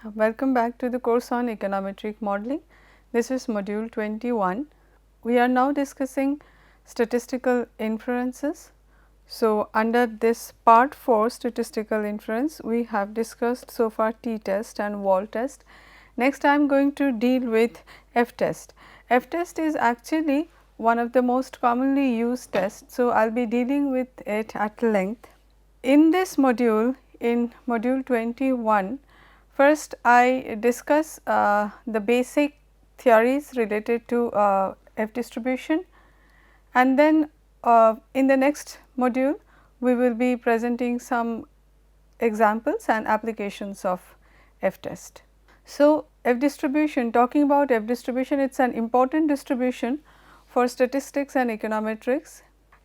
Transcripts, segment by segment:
Welcome back to the course on econometric modeling. This is module 21. We are now discussing statistical inferences. So, under this part 4 statistical inference, we have discussed so far t-test and wall test. Next, I am going to deal with f-test. F-test is actually one of the most commonly used tests. So, I will be dealing with it at length. In this module, in module 21, first I discuss the basic theories related to F distribution, and then in the next module we will be presenting some examples and applications of F test. So, F distribution, talking about F distribution, it is an important distribution for statistics and econometrics.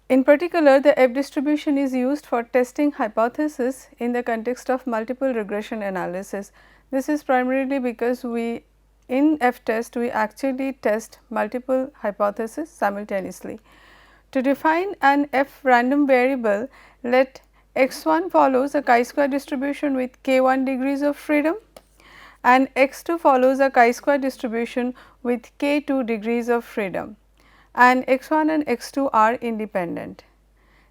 In particular, the F distribution is used for testing hypotheses in the context of multiple regression analysis. This is primarily because we in F test we actually test multiple hypotheses simultaneously. To define an F random variable, let x1 follows a chi-square distribution with k1 degrees of freedom and x2 follows a chi-square distribution with k2 degrees of freedom, and x1 and x2 are independent.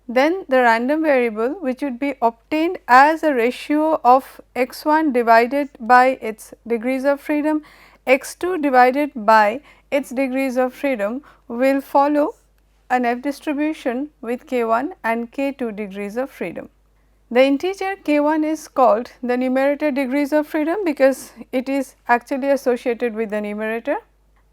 Then the random variable, which would be obtained as a ratio of x1 divided by its degrees of freedom, x2 divided by its degrees of freedom, will follow an F distribution with k1 and k2 degrees of freedom. The integer k1 is called the numerator degrees of freedom because it is actually associated with the numerator,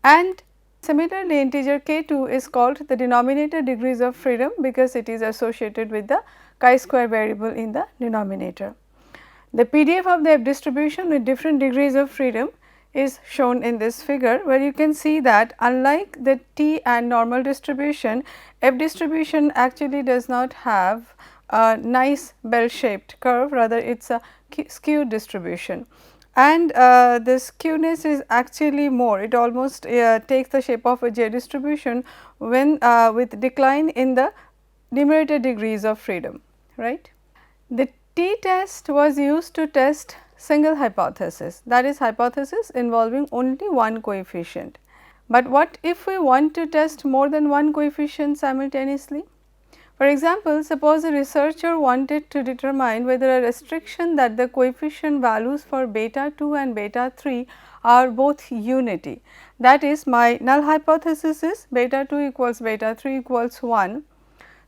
and similarly integer k2 is called the denominator degrees of freedom because it is associated with the chi-square variable in the denominator. The PDF of the F distribution with different degrees of freedom is shown in this figure, where you can see that unlike the T and normal distribution, F distribution actually does not have a nice bell shaped curve, rather it is a skewed distribution, and the skewness is actually more, it almost takes the shape of a J distribution when with decline in the numerator degrees of freedom, right. The t-test was used to test single hypothesis, that is hypothesis involving only one coefficient. But what if we want to test more than one coefficient simultaneously? For example, suppose a researcher wanted to determine whether a restriction that the coefficient values for beta 2 and beta 3 are both unity. That is, my null hypothesis is beta 2 equals beta 3 equals 1.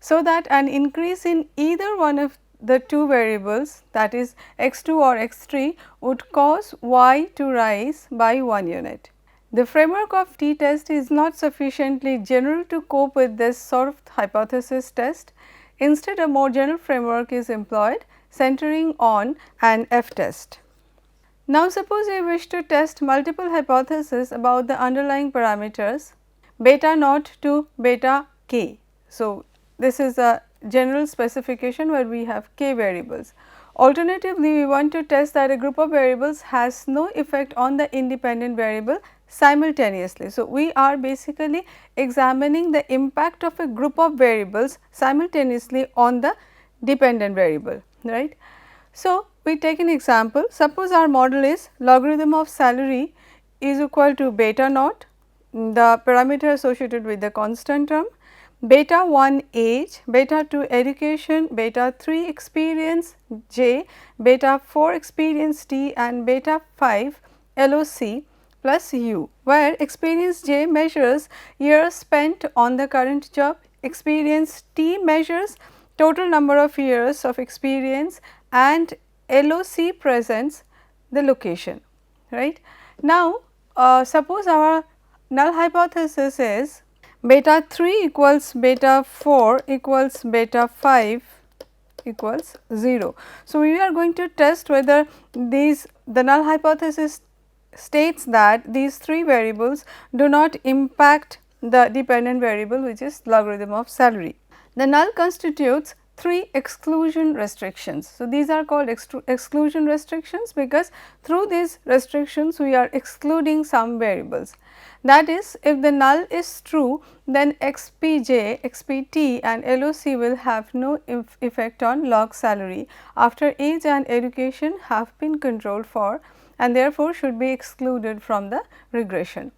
So that an increase in either one of the two variables, that is x2 or x3, would cause y to rise by 1 unit. The framework of t-test is not sufficiently general to cope with this sort of hypothesis test. Instead, a more general framework is employed centering on an f-test. Now, suppose I wish to test multiple hypotheses about the underlying parameters beta naught to beta k. So, this is a general specification where we have k variables. Alternatively, we want to test that a group of variables has no effect on the independent variable simultaneously. So, we are basically examining the impact of a group of variables simultaneously on the dependent variable, right. So, we take an example, suppose our model is logarithm of salary is equal to beta naught, the parameter associated with the constant term, beta 1 age, beta 2 education, beta 3 experience j, beta 4 experience t, and beta 5 LOC plus u, where experience j measures years spent on the current job, experience t measures total number of years of experience, and LOC presents the location, right. Now, suppose our null hypothesis is beta 3 equals beta 4 equals beta 5 equals 0. So, we are going to test whether the null hypothesis states that these three variables do not impact the dependent variable, which is logarithm of salary. The null constitutes three exclusion restrictions. So, these are called exclusion restrictions because through these restrictions we are excluding some variables. That is, if the null is true, then xpj, xpt and LOC will have no effect on log salary after age and education have been controlled for and therefore should be excluded from the regression.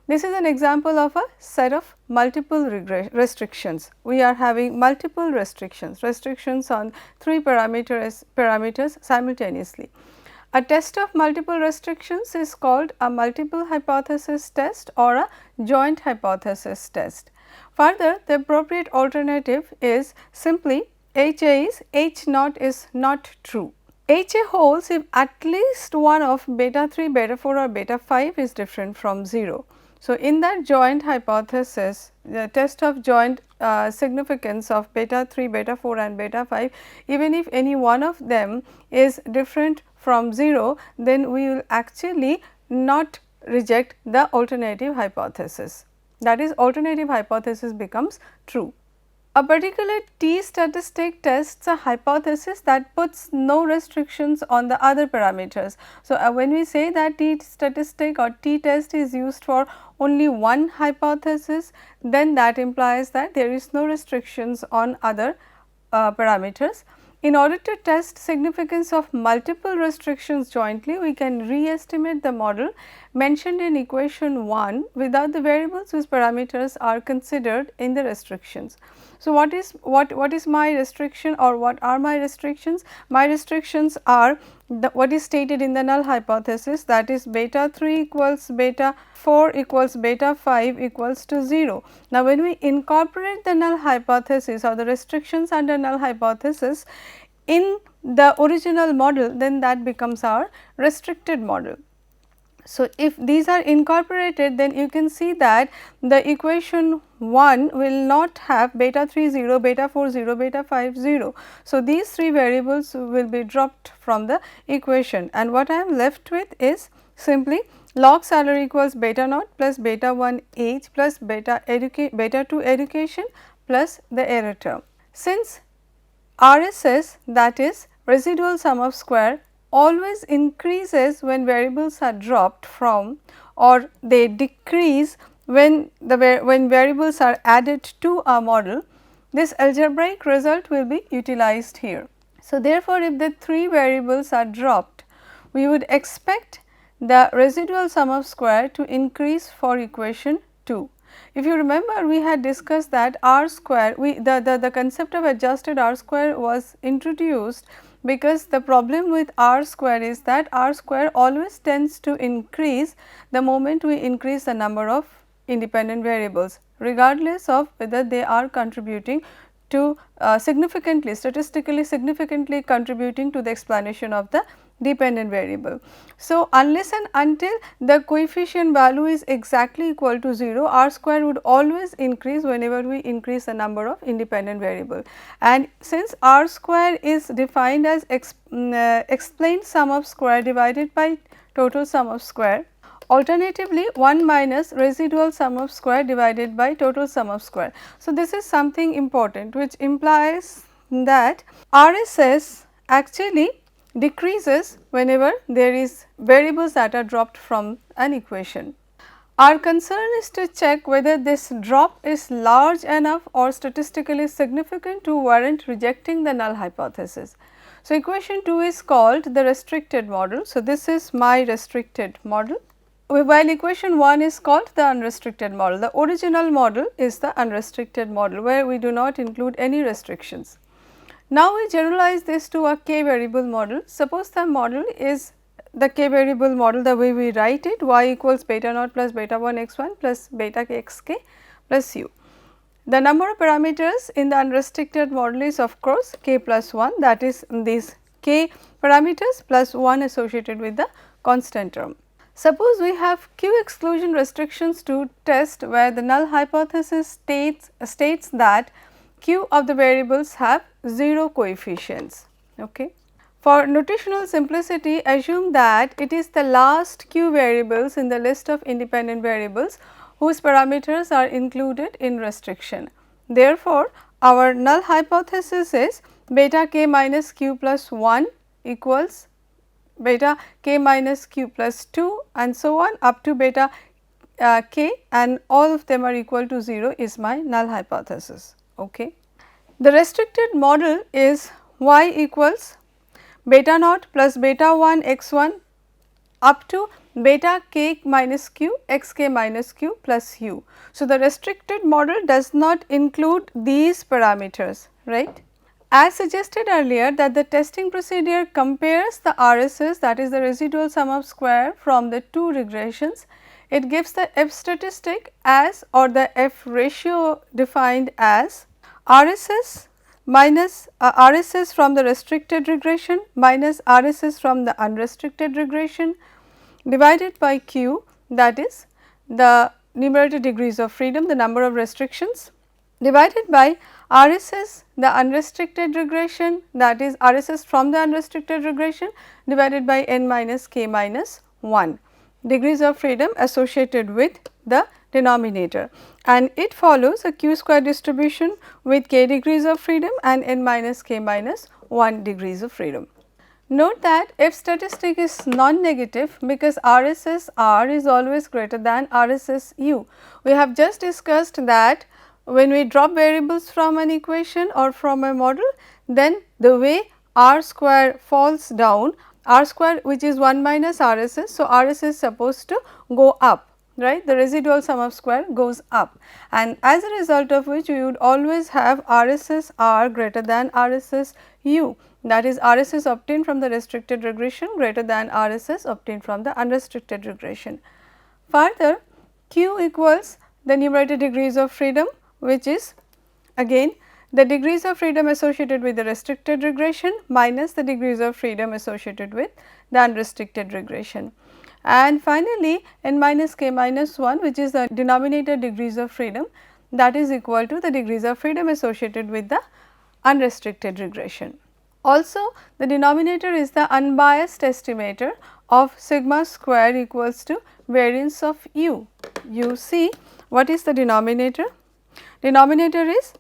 This is an example of a set of multiple restrictions. We are having multiple restrictions on 3 parameters simultaneously. A test of multiple restrictions is called a multiple hypothesis test or a joint hypothesis test. Further, the appropriate alternative is simply HA is H naught is not true. HA holds if at least one of beta 3, beta 4 or beta 5 is different from 0. So, in that joint hypothesis, the test of joint significance of beta 3, beta 4 and beta 5, even if any one of them is different from 0, then we will actually not reject the alternative hypothesis. That is, alternative hypothesis becomes true. A particular t statistic tests a hypothesis that puts no restrictions on the other parameters. So, when we say that t statistic or t test is used for only one hypothesis, then that implies that there is no restrictions on other parameters. In order to test significance of multiple restrictions jointly, we can re-estimate the model mentioned in equation 1 without the variables whose parameters are considered in the restrictions. So, what is my restriction or what are my restrictions? My restrictions are what is stated in the null hypothesis, that is beta 3 equals beta 4 equals beta 5 equals to 0. Now, when we incorporate the null hypothesis or the restrictions under null hypothesis in the original model, then that becomes our restricted model. So, if these are incorporated, then you can see that the equation 1 will not have beta 3 0, beta 4 0, beta 5 0. So, these 3 variables will be dropped from the equation, and what I am left with is simply log salary equals beta naught plus beta 1 age plus beta 2 education plus the error term. Since RSS, that is residual sum of square, always increases when variables are dropped from, or they decrease when variables are added to a model, this algebraic result will be utilized here. So, therefore, if the 3 variables are dropped, we would expect the residual sum of square to increase for equation 2. If you remember, we had discussed that R square, the concept of adjusted R square was introduced because the problem with R square is that R square always tends to increase the moment we increase the number of independent variables, regardless of whether they are contributing to statistically significantly contributing to the explanation of the dependent variable. So, unless and until the coefficient value is exactly equal to 0, R square would always increase whenever we increase the number of independent variable. And since R square is defined as explained sum of square divided by total sum of square, alternatively 1 minus residual sum of square divided by total sum of square. So, this is something important, which implies that RSS actually decreases whenever there is variables that are dropped from an equation. Our concern is to check whether this drop is large enough or statistically significant to warrant rejecting the null hypothesis. So, equation 2 is called the restricted model. So, this is my restricted model, while equation 1 is called the unrestricted model. The original model is the unrestricted model, where we do not include any restrictions. Now, we generalize this to a k variable model. Suppose the model is the k variable model the way we write it, y equals beta naught plus beta 1 x 1 plus beta k x k plus u. The number of parameters in the unrestricted model is of course k plus 1, that is these k parameters plus 1 associated with the constant term. Suppose we have q exclusion restrictions to test where the null hypothesis states that q of the variables have 0 coefficients. Okay. For notational simplicity, assume that it is the last q variables in the list of independent variables whose parameters are included in restriction. Therefore, our null hypothesis is beta k minus q plus 1 equals beta k minus q plus 2 and so on up to beta k, and all of them are equal to 0 is my null hypothesis. Okay. The restricted model is y equals beta naught plus beta 1 x 1 up to beta k minus q x k minus q plus u. So, the restricted model does not include these parameters, right. As suggested earlier that the testing procedure compares the RSS, that is the residual sum of square from the two regressions. It gives the F statistic as, or the F ratio defined as RSS minus RSS from the restricted regression minus RSS from the unrestricted regression divided by Q, that is the numerator degrees of freedom, the number of restrictions, divided by RSS the unrestricted regression, that is RSS from the unrestricted regression divided by n minus k minus 1 degrees of freedom associated with the denominator, and it follows a q square distribution with k degrees of freedom and n minus k minus 1 degrees of freedom. Note that F statistic is non-negative because RSS R is always greater than RSS U. We have just discussed that when we drop variables from an equation or from a model, then the way R square falls down, R square which is 1 minus RSS. So, RSS is supposed to go up, right, the residual sum of square goes up, and as a result of which we would always have RSS R greater than RSS U, that is RSS obtained from the restricted regression greater than RSS obtained from the unrestricted regression. Further, Q equals the numerator degrees of freedom, which is again the degrees of freedom associated with the restricted regression minus the degrees of freedom associated with the unrestricted regression. And finally, n minus k minus 1, which is the denominator degrees of freedom, that is equal to the degrees of freedom associated with the unrestricted regression. Also, the denominator is the unbiased estimator of sigma square equals to variance of u. You see what is the denominator? Denominator is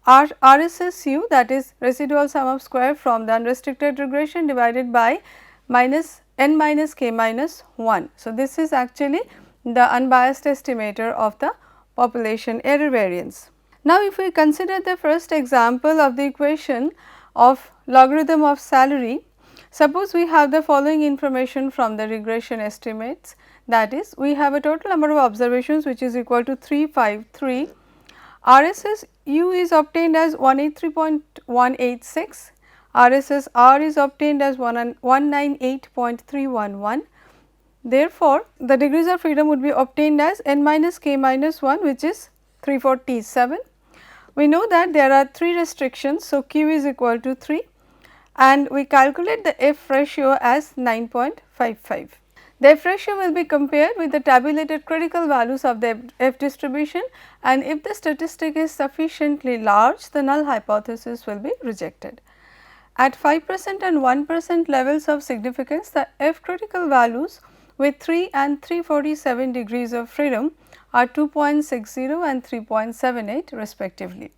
RSSU, that is residual sum of square from the unrestricted regression divided by minus n minus k minus 1. So, this is actually the unbiased estimator of the population error variance. Now, if we consider the first example of the equation of logarithm of salary, suppose we have the following information from the regression estimates, that is we have a total number of observations which is equal to 353. RSS U is obtained as 183.186, RSS R is obtained as 198.311. Therefore, the degrees of freedom would be obtained as n minus k minus 1, which is 347. We know that there are 3 restrictions. So, Q is equal to 3 and we calculate the F ratio as 9.55. The F ratio will be compared with the tabulated critical values of the F distribution, and if the statistic is sufficiently large, the null hypothesis will be rejected. At 5% and 1% levels of significance, the F critical values with 3 and 347 degrees of freedom are 2.60 and 3.78 respectively.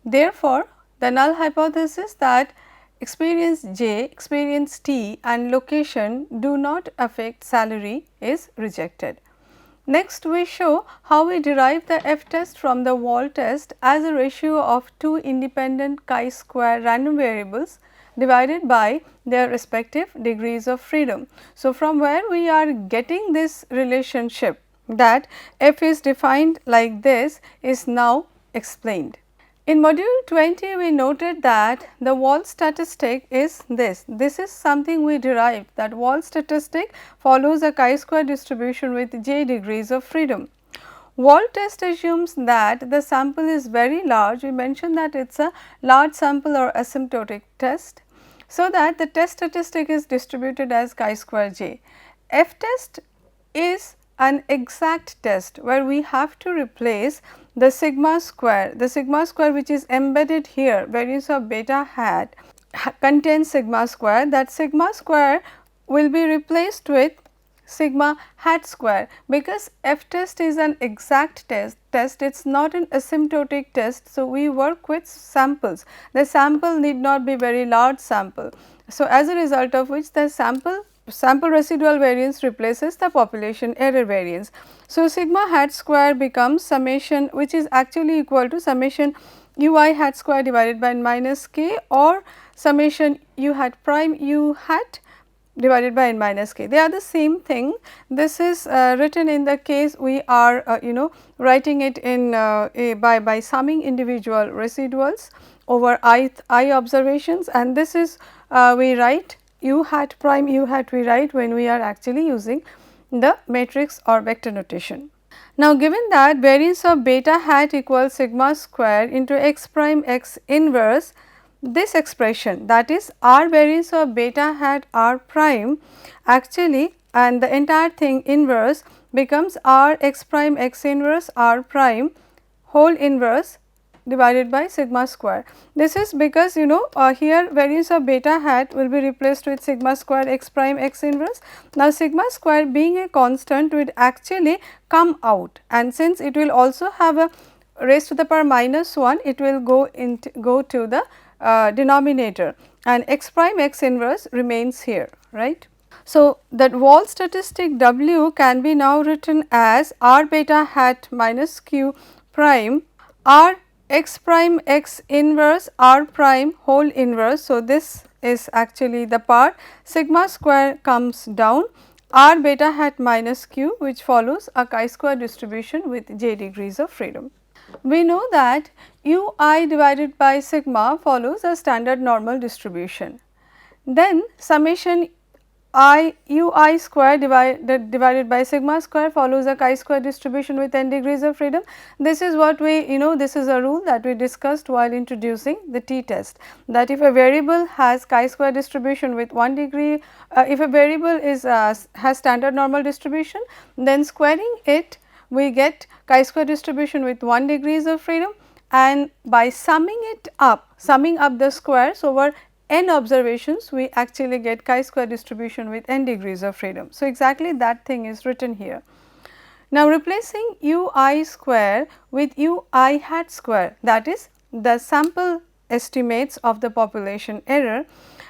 Therefore, the null hypothesis that experience J, experience T and location do not affect salary is rejected. Next, we show how we derive the F test from the wall test as a ratio of 2 independent chi-square random variables divided by their respective degrees of freedom. So, from where we are getting this relationship that F is defined like this is now explained. In module 20, we noted that the wall statistic is this. This is something we derived, that wall statistic follows a chi-square distribution with j degrees of freedom. Wall test assumes that the sample is very large. We mentioned that it is a large sample or asymptotic test, so that the test statistic is distributed as chi-square j. F test is an exact test where we have to replace the sigma square which is embedded here, variance of beta hat contains sigma square, that sigma square will be replaced with sigma hat square, because F test is an exact test, it is not an asymptotic test. So, we work with samples, the sample need not be very large sample. So, as a result of which the sample residual variance replaces the population error variance. So, sigma hat square becomes summation, which is actually equal to summation ui hat square divided by minus k or summation u hat prime u hat divided by n minus k. They are the same thing. This is written in the case we are writing it in by summing individual residuals over I observations, and this is we write u hat prime u hat we write when we are actually using the matrix or vector notation. Now, given that variance of beta hat equals sigma square into x prime x inverse, this expression, that is r variance of beta hat r prime actually, and the entire thing inverse becomes r x prime x inverse r prime whole inverse divided by sigma square. This is because here variance of beta hat will be replaced with sigma square x prime x inverse. Now, sigma square being a constant would actually come out, and since it will also have a raised to the power minus 1, it will go to the denominator, and x prime x inverse remains here, right. So, that wall statistic W can be now written as r beta hat minus q prime r x prime x inverse r prime whole inverse. So, this is actually the part sigma square comes down r beta hat minus q, which follows a chi-square distribution with j degrees of freedom. We know that u I divided by sigma follows a standard normal distribution. Then summation I u I square divided by sigma square follows a chi-square distribution with n degrees of freedom. This is what we this is a rule that we discussed while introducing the t-test, that if a variable has chi-square distribution with 1 degree, if a variable is has standard normal distribution, then squaring it we get chi-square distribution with 1 degrees of freedom, and by summing up the squares over n observations, we actually get chi-square distribution with n degrees of freedom. So, exactly that thing is written here. Now, replacing u I square with u I hat square, that is the sample estimates of the population error,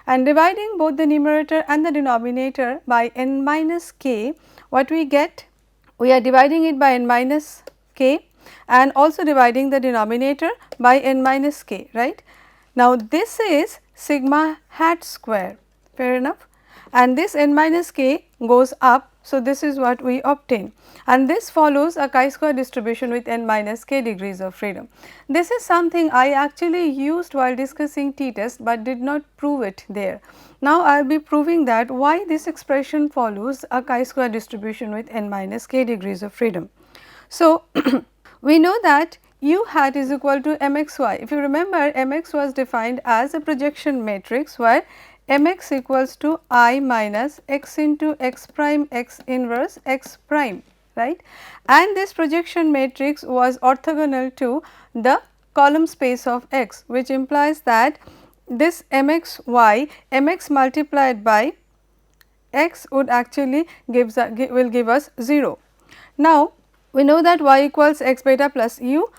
and dividing both the numerator and the denominator by n minus k, what we get? We are dividing it by n minus k and also dividing the denominator by n minus k, right. Now, this is sigma hat square, fair enough, and this n minus k goes up. So, this is what we obtain, and this follows a chi-square distribution with n minus k degrees of freedom. This is something I actually used while discussing t-test, but did not prove it there. Now, I will be proving that why this expression follows a chi-square distribution with n minus k degrees of freedom. So, we know that u hat is equal to mxy. If you remember, mx was defined as a projection matrix where mx equals to I minus x into x prime x inverse x prime, right, and this projection matrix was orthogonal to the column space of x, which implies that this mxy, mx multiplied by x would actually will give us 0. Now, we know that y equals x beta plus u.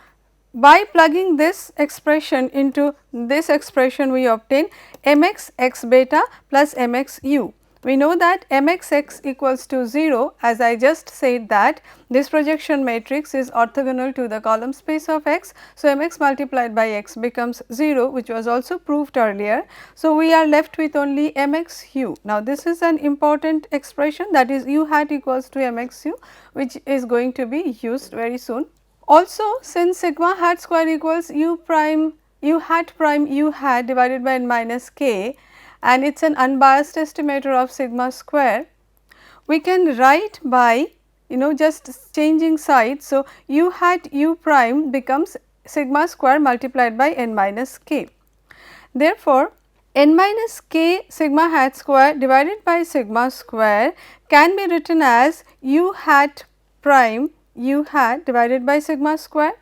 By plugging this expression into this expression, we obtain mx x beta plus mx u. We know that mx x equals to 0, as I just said that this projection matrix is orthogonal to the column space of x. So, mx multiplied by x becomes 0, which was also proved earlier. So, we are left with only mx u. Now, this is an important expression, that is u hat equals to mx u, which is going to be used very soon. Also, since sigma hat square equals u hat divided by n minus k, and it is an unbiased estimator of sigma square, we can write by just changing sides. So, u hat u prime becomes sigma square multiplied by n minus k. Therefore, n minus k sigma hat square divided by sigma square can be written as u hat prime u hat divided by sigma square.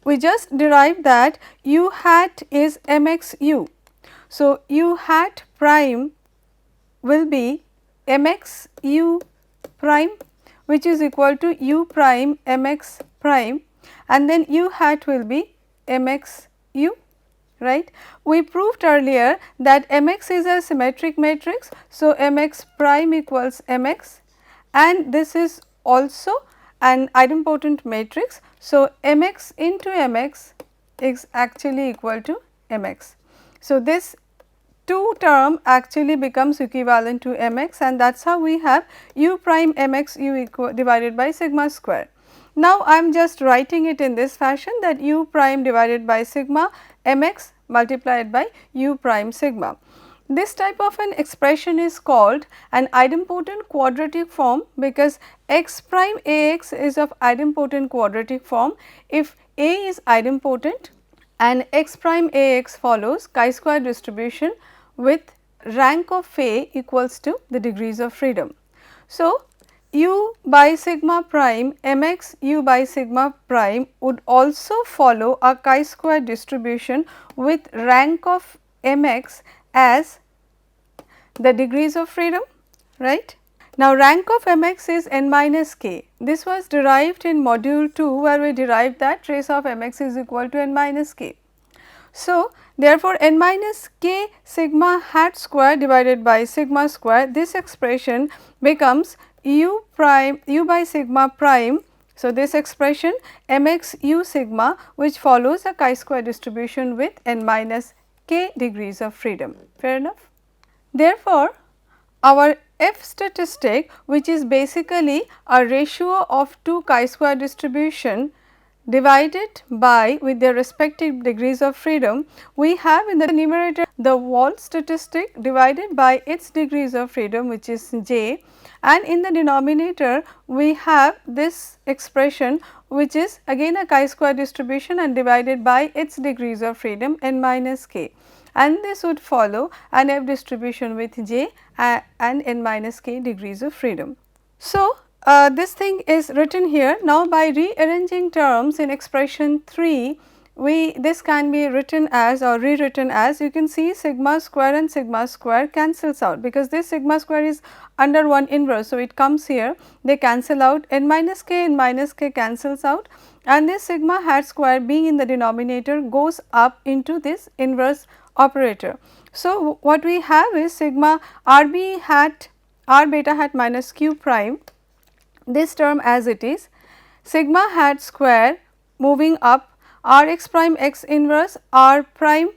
We just derived that u hat is mx u. So, u hat prime will be mx u prime, which is equal to u prime mx prime, and then u hat will be mx u, right. We proved earlier that mx is a symmetric matrix. So, mx prime equals mx, and this is also an idempotent matrix. So, mx into mx is actually equal to mx. So, this two term actually becomes equivalent to mx, and that is how we have u prime mx u equal divided by sigma square. Now, I am just writing it in this fashion, that u prime divided by sigma mx multiplied by u prime sigma. This type of an expression is called an idempotent quadratic form, because x prime ax is of idempotent quadratic form if A is idempotent and x prime ax follows chi-square distribution with rank of A equals to the degrees of freedom. So, u by sigma prime mx u by sigma prime would also follow a chi-square distribution with rank of mx as the degrees of freedom, right. Now, rank of mx is n minus k. This was derived in module 2, where we derived that trace of mx is equal to n minus k. So, therefore, n minus k sigma hat square divided by sigma square, this expression becomes u prime u by sigma prime. So, this expression mx u sigma, which follows a chi-square distribution with n minus k degrees of freedom. Fair enough. Therefore, our F statistic, which is basically a ratio of two chi-square distribution divided by with their respective degrees of freedom, we have in the numerator the Wald statistic divided by its degrees of freedom, which is j, and in the denominator we have this expression, which is again a chi-square distribution and divided by its degrees of freedom n minus k, and this would follow an F distribution with j and n minus k degrees of freedom. So, this thing is written here. Now, by rearranging terms in expression 3, this can be written as or rewritten as, you can see sigma square and sigma square cancels out, because this sigma square is under 1 inverse. So, it comes here, they cancel out, n minus k cancels out, and this sigma hat square being in the denominator goes up into this inverse operator. So, what we have is sigma rb hat r beta hat minus q prime, this term as it is, sigma hat square moving up r x prime x inverse r prime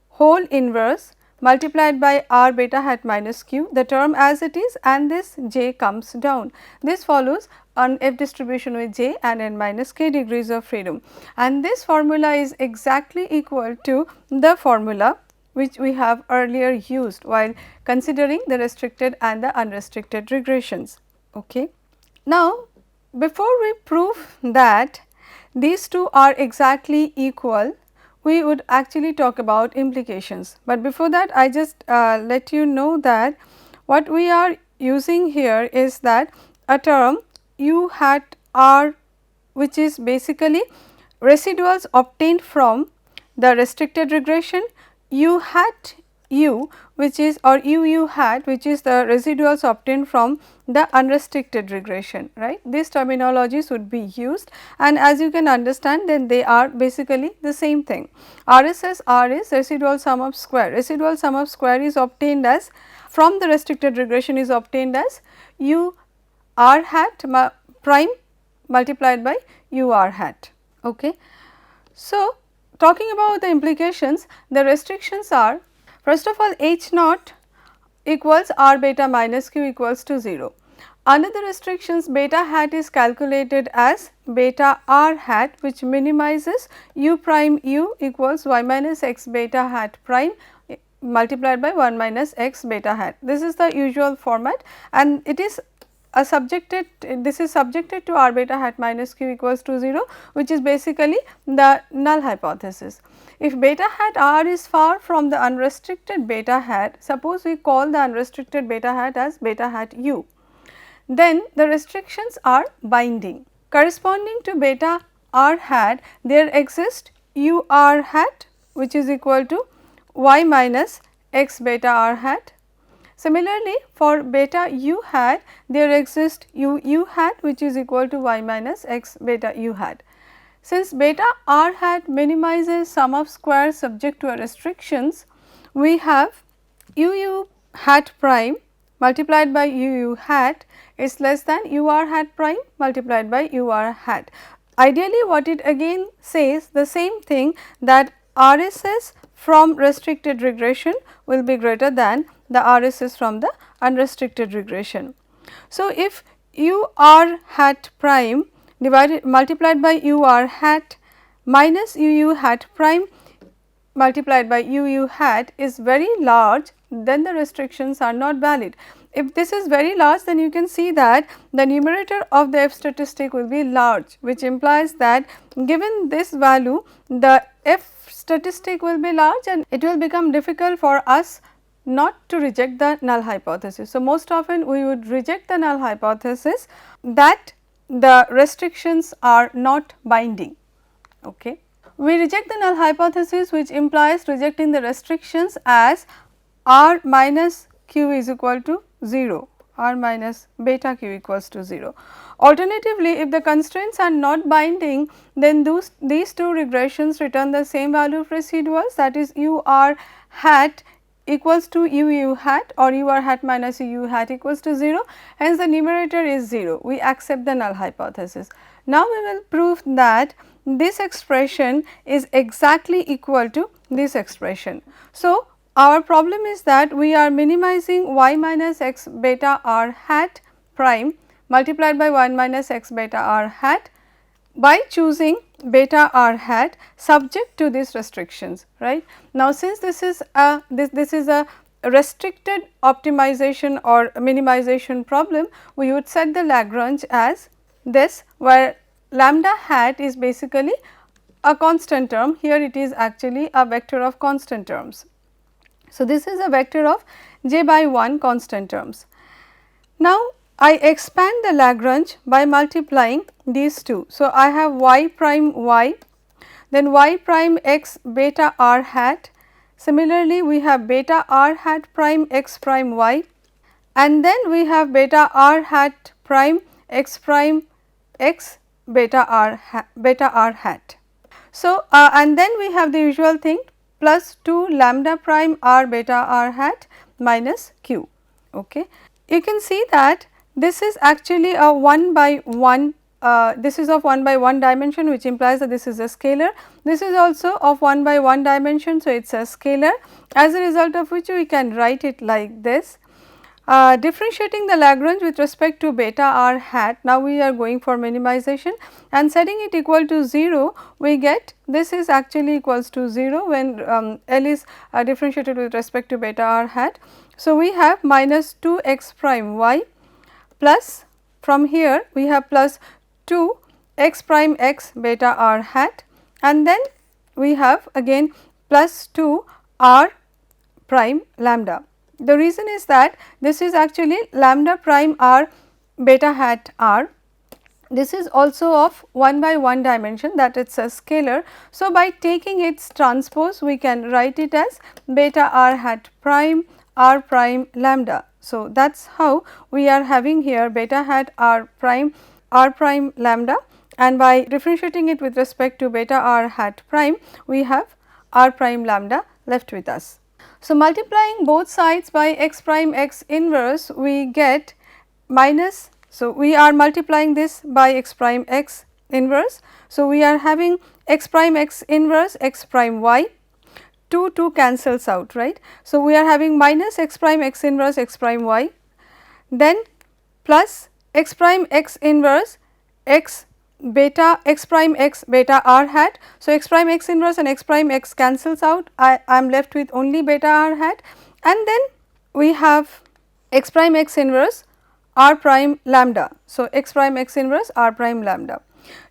whole inverse multiplied by r beta hat minus q, the term as it is, and this j comes down. This follows an F distribution with j and n minus k degrees of freedom, and this formula is exactly equal to the formula which we have earlier used while considering the restricted and the unrestricted regressions. Okay. Now, before we prove that these two are exactly equal, we would actually talk about implications. But before that, I just let you know that what we are using here is that a term u hat r, which is basically residuals obtained from the restricted regression, u hat u, which is, or u hat, which is the residuals obtained from the unrestricted regression, right. These terminologies would be used, and as you can understand, then they are basically the same thing. RSS R is residual sum of square. Residual sum of square is obtained as, from the restricted regression, is obtained as u r hat prime multiplied by u r hat. Okay. So, talking about the implications, the restrictions are, first of all, H naught equals r beta minus q equals to 0. Under the restrictions, beta hat is calculated as beta r hat, which minimizes u prime u equals y minus x beta hat prime multiplied by 1 minus x beta hat. This is the usual format, and it is subjected, this is subjected to r beta hat minus q equals to 0, which is basically the null hypothesis. If beta hat r is far from the unrestricted beta hat, suppose we call the unrestricted beta hat as beta hat u, then the restrictions are binding. Corresponding to beta r hat, there exists u r hat, which is equal to y minus x beta r hat. Similarly, for beta u hat, there exists u hat, which is equal to y minus x beta u hat. Since beta r hat minimizes sum of squares subject to restrictions, we have u hat prime multiplied by u hat is less than u r hat prime multiplied by u r hat. Ideally, what it again says the same thing, that RSS from restricted regression will be greater than the RSS from the unrestricted regression. So, if u r hat prime multiplied by u r hat minus u u hat prime multiplied by u u hat is very large, then the restrictions are not valid. If this is very large, then you can see that the numerator of the f statistic will be large, which implies that given this value, the f statistic will be large and it will become difficult for us not to reject the null hypothesis. So, most often we would reject the null hypothesis that the restrictions are not binding. Okay. We reject the null hypothesis, which implies rejecting the restrictions as r minus q is equal to 0, r minus beta q equals to 0. Alternatively, if the constraints are not binding, then these two regressions return the same value of residuals, that is u r hat equals to u u hat or u r hat minus u u hat equals to 0, hence the numerator is 0. We accept the null hypothesis. Now, we will prove that this expression is exactly equal to this expression. So, our problem is that we are minimizing y minus x beta r hat prime multiplied by 1 minus x beta r hat by choosing beta r hat subject to these restrictions, right. Now, since this is a restricted optimization or minimization problem, we would set the Lagrange as this, where lambda hat is basically a constant term. Here it is actually a vector of constant terms. So, this is a vector of j by 1 constant terms. Now, I expand the Lagrange by multiplying these two. So, I have y prime y, then y prime x beta r hat. Similarly, we have beta r hat prime x prime y, and then we have beta r hat prime x prime x beta r hat. So, and then we have the usual thing plus 2 lambda prime r beta r hat minus q. Okay. You can see that this is actually a 1 by 1, this is of 1 by 1 dimension, which implies that this is a scalar. This is also of 1 by 1 dimension, so it is a scalar, as a result of which we can write it like this. Differentiating the Lagrange with respect to beta r hat, now we are going for minimization and setting it equal to 0, we get this is actually equals to 0 when L is differentiated with respect to beta r hat. So, we have minus 2 x prime y plus, from here we have plus 2 x prime x beta r hat, and then we have again plus 2 r prime lambda. The reason is that this is actually lambda prime r beta hat r. This is also of 1 by 1 dimension, that it is a scalar. So, by taking its transpose, we can write it as beta r hat prime r prime lambda. So, that is how we are having here beta hat r prime lambda, and by differentiating it with respect to beta r hat prime, we have r prime lambda left with us. So, multiplying both sides by x prime x inverse, we get minus. So, we are multiplying this by x prime x inverse. So, we are having x prime x inverse x prime y, 2 cancels out, right. So, we are having minus x prime x inverse x prime y, then plus x prime x inverse x beta x prime x beta r hat. So, x prime x inverse and x prime x cancels out, I am left with only beta r hat, and then we have x prime x inverse r prime lambda. So, x prime x inverse r prime lambda.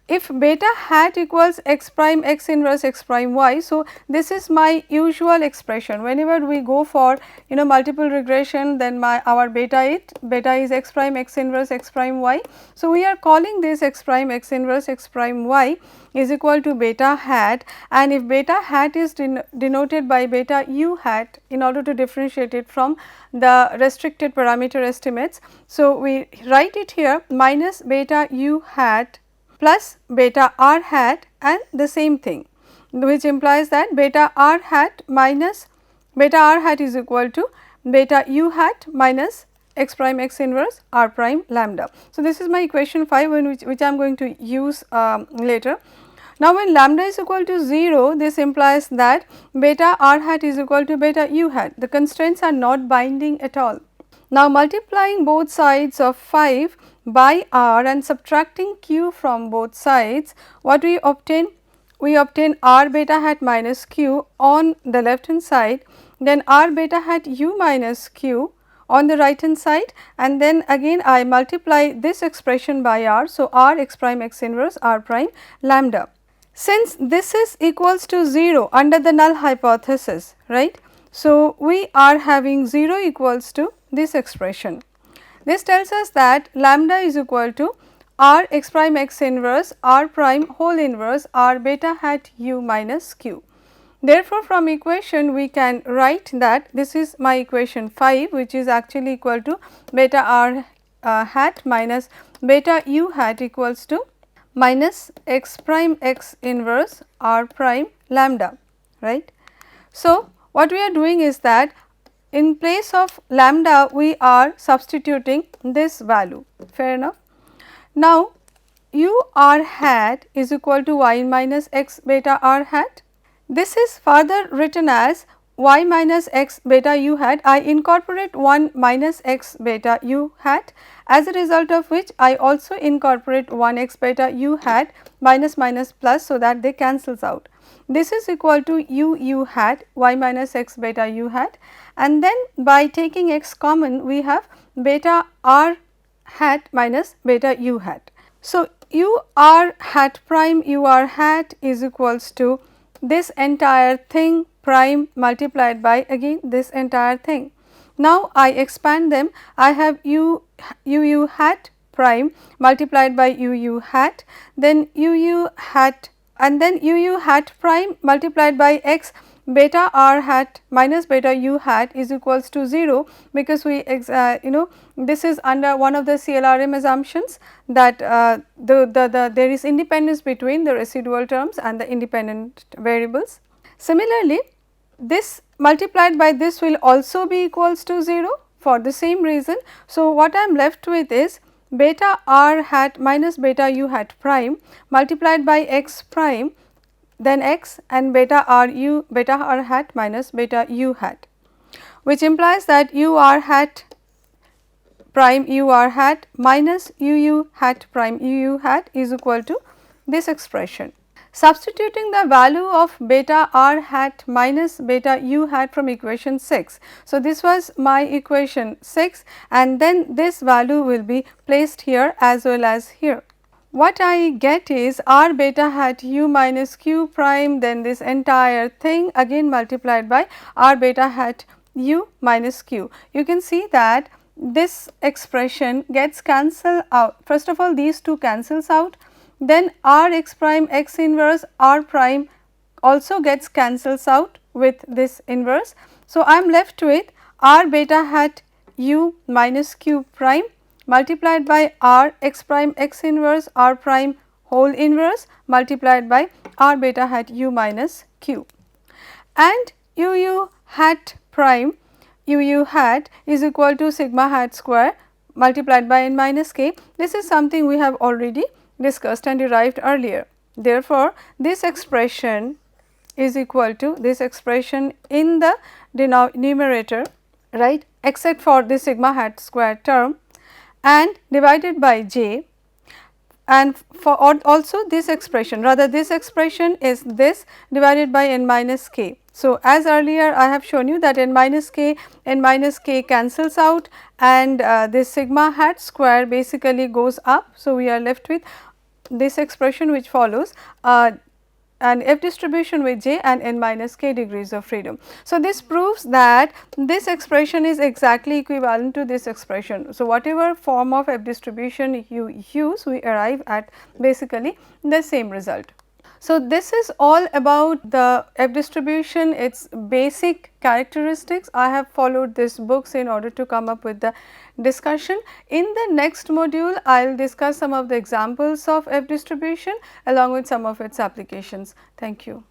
If beta hat equals x prime x inverse x prime y, so this is my usual expression. Whenever we go for multiple regression, then our beta is x prime x inverse x prime y. So, we are calling this x prime x inverse x prime y is equal to beta hat, and if beta hat is denoted by beta u hat in order to differentiate it from the restricted parameter estimates. So, we write it here minus beta u hat plus beta r hat and the same thing, which implies that beta r hat minus beta r hat is equal to beta u hat minus x prime x inverse r prime lambda. So, this is my equation 5 which I am going to use later. Now, when lambda is equal to 0, this implies that beta r hat is equal to beta u hat. The constraints are not binding at all. Now, multiplying both sides of 5 by r and subtracting q from both sides, what we obtain? We obtain r beta hat minus q on the left hand side, then r beta hat u minus q on the right hand side, and then again I multiply this expression by r. So, r x prime x inverse r prime lambda. Since this is equals to 0 under the null hypothesis, right. So, we are having 0 equals to this expression. This tells us that lambda is equal to r x prime x inverse r prime whole inverse r beta hat u minus q. Therefore, from equation we can write that this is my equation 5, which is actually equal to beta r hat minus beta u hat equals to minus x prime x inverse r prime lambda, right. So, what we are doing is that in place of lambda we are substituting this value, fair enough. Now, u r hat is equal to y minus x beta r hat. This is further written as y minus x beta u hat. I incorporate 1 minus x beta u hat, as a result of which I also incorporate 1 x beta u hat minus minus plus, so that they cancels out. This is equal to u hat y minus x beta u hat, and then by taking x common we have beta r hat minus beta u hat. So, u r hat prime u r hat is equals to this entire thing prime multiplied by again this entire thing. Now, I expand them. I have u hat prime multiplied by u hat, then u hat, and then u hat prime multiplied by x beta r hat minus beta u hat is equals to 0, because we this is under one of the CLRM assumptions that there is independence between the residual terms and the independent variables. Similarly, this multiplied by this will also be equals to 0 for the same reason. So, what I am left with is beta r hat minus beta u hat prime multiplied by x prime, then x, and beta r hat minus beta u hat, which implies that u r hat prime u r hat minus u hat prime u hat is equal to this expression. Substituting the value of beta r hat minus beta u hat from equation 6. So, this was my equation 6, and then this value will be placed here as well as here. What I get is r beta hat u minus q prime, then this entire thing again multiplied by r beta hat u minus q. You can see that this expression gets cancelled out. First of all, these two cancels out, then r x prime x inverse r prime also gets cancels out with this inverse. So, I am left with r beta hat u minus q prime multiplied by r x prime x inverse r prime whole inverse multiplied by r beta hat u minus q, and u hat prime u hat is equal to sigma hat square multiplied by n minus k. This is something we have already discussed and derived earlier. Therefore, this expression is equal to this expression in the numerator, right, except for the sigma hat square term, and divided by j, and for also this expression, rather this expression is this divided by n minus k. So, as earlier I have shown you that n minus k cancels out, and this sigma hat square basically goes up. So, we are left with this expression which follows an F distribution with j and n minus k degrees of freedom. So, this proves that this expression is exactly equivalent to this expression. So, whatever form of F distribution you use, we arrive at basically the same result. So, this is all about the F distribution, its basic characteristics. I have followed these books in order to come up with the discussion. In the next module, I will discuss some of the examples of F distribution along with some of its applications. Thank you.